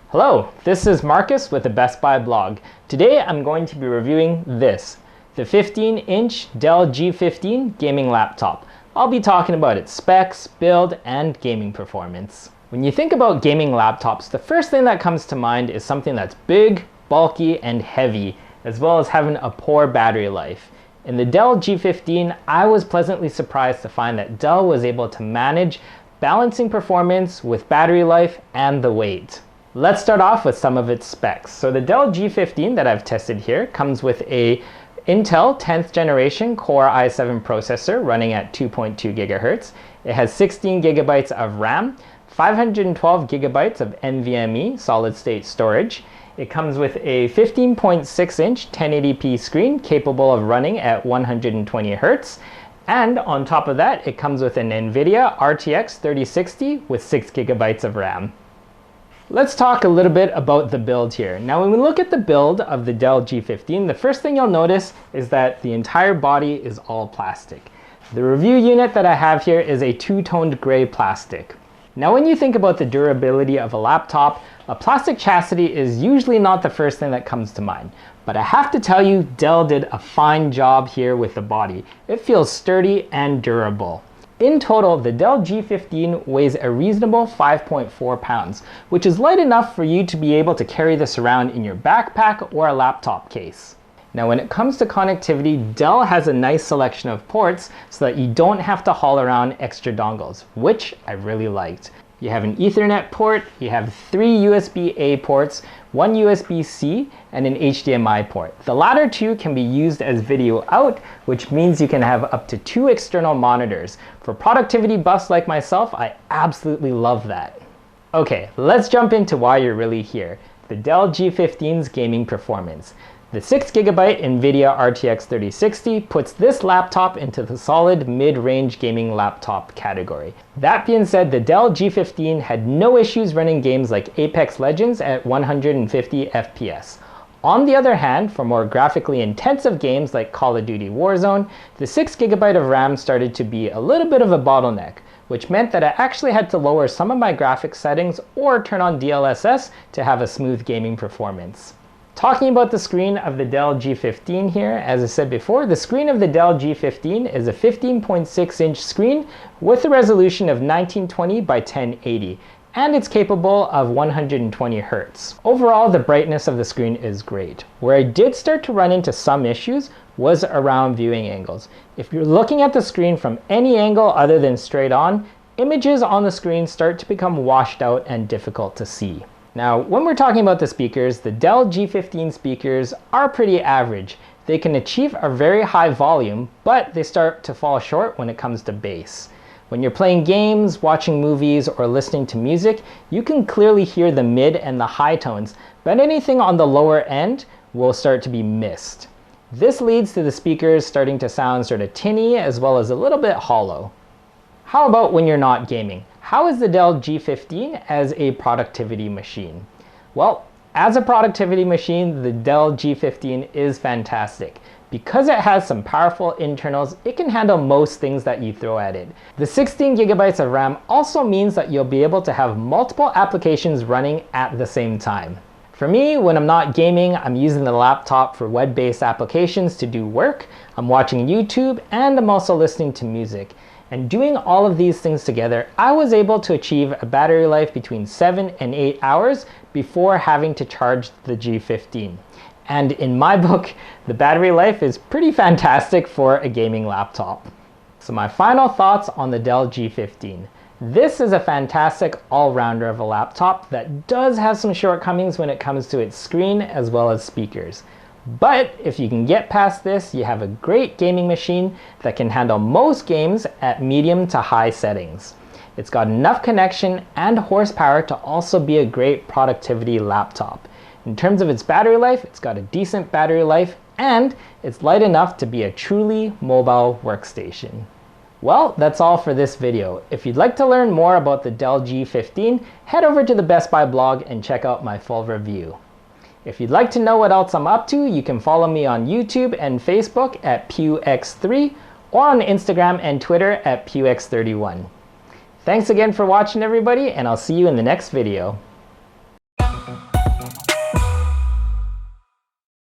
Hello, this is Marcus with the Best Buy blog. Today I'm going to be reviewing this, the 15-inch Dell G15 gaming laptop. I'll be talking about its specs, build, and gaming performance. When you think about gaming laptops, the first thing that comes to mind is something that's big, bulky, and heavy, as well as having a poor battery life. In the Dell G15, I was pleasantly surprised to find that Dell was able to manage balancing performance with battery life and the weight. Let's start off with some of its specs. So the Dell G15 that I've tested here comes with a Intel 10th generation Core i7 processor running at 2.2 GHz. It has 16 GB of RAM, 512 GB of NVMe solid state storage. It comes with a 15.6-inch 1080p screen capable of running at 120 Hz. And on top of that, it comes with an NVIDIA RTX 3060 with 6 GB of RAM. Let's talk a little bit about the build here. Now when we look at the build of the Dell G15, the first thing you'll notice is that the entire body is all plastic. The review unit that I have here is a two-toned gray plastic. Now when you think about the durability of a laptop, a plastic chassis is usually not the first thing that comes to mind. But I have to tell you, Dell did a fine job here with the body. It feels sturdy and durable. In total, the Dell G15 weighs a reasonable 5.4 pounds, which is light enough for you to be able to carry this around in your backpack or a laptop case. Now when it comes to connectivity, Dell has a nice selection of ports so that you don't have to haul around extra dongles, which I really liked. You have an Ethernet port, you have 3 USB-A ports, 1 USB-C, and an HDMI port. The latter two can be used as video out, which means you can have up to 2 external monitors. For productivity buffs like myself, I absolutely love that. Okay, let's jump into why you're really here. The Dell G15's gaming performance. The 6 GB NVIDIA RTX 3060 puts this laptop into the solid mid-range gaming laptop category. That being said, the Dell G15 had no issues running games like Apex Legends at 150 FPS. On the other hand, for more graphically intensive games like Call of Duty Warzone, the 6 GB of RAM started to be a little bit of a bottleneck, which meant that I actually had to lower some of my graphics settings or turn on DLSS to have a smooth gaming performance. Talking about the screen of the Dell G15 here, as I said before, the screen of the Dell G15 is a 15.6-inch screen with a resolution of 1920 by 1080, and it's capable of 120 Hz. Overall, the brightness of the screen is great. Where I did start to run into some issues was around viewing angles. If you're looking at the screen from any angle other than straight on, images on the screen start to become washed out and difficult to see. Now, when we're talking about the speakers, the Dell G15 speakers are pretty average. They can achieve a very high volume, but they start to fall short when it comes to bass. When you're playing games, watching movies, or listening to music, you can clearly hear the mid and the high tones, but anything on the lower end will start to be missed. This leads to the speakers starting to sound sort of tinny as well as a little bit hollow. How about when you're not gaming? How is the Dell G15 as a productivity machine? Well, as a productivity machine, the Dell G15 is fantastic. Because it has some powerful internals, it can handle most things that you throw at it. The 16 GB of RAM also means that you'll be able to have multiple applications running at the same time. For me, when I'm not gaming, I'm using the laptop for web-based applications to do work, I'm watching YouTube, and I'm also listening to music. And doing all of these things together, I was able to achieve a battery life between 7 and 8 hours before having to charge the G15. And in my book, the battery life is pretty fantastic for a gaming laptop. So my final thoughts on the Dell G15. This is a fantastic all-rounder of a laptop that does have some shortcomings when it comes to its screen as well as speakers. But if you can get past this, you have a great gaming machine that can handle most games at medium to high settings. It's got enough connection and horsepower to also be a great productivity laptop. In terms of its battery life, it's got a decent battery life, and it's light enough to be a truly mobile workstation. Well, that's all for this video. If you'd like to learn more about the Dell G15, head over to the Best Buy blog and check out my full review. If you'd like to know what else I'm up to, you can follow me on YouTube and Facebook at PewX3 or on Instagram and Twitter at PewX31. Thanks again for watching, everybody, and I'll see you in the next video.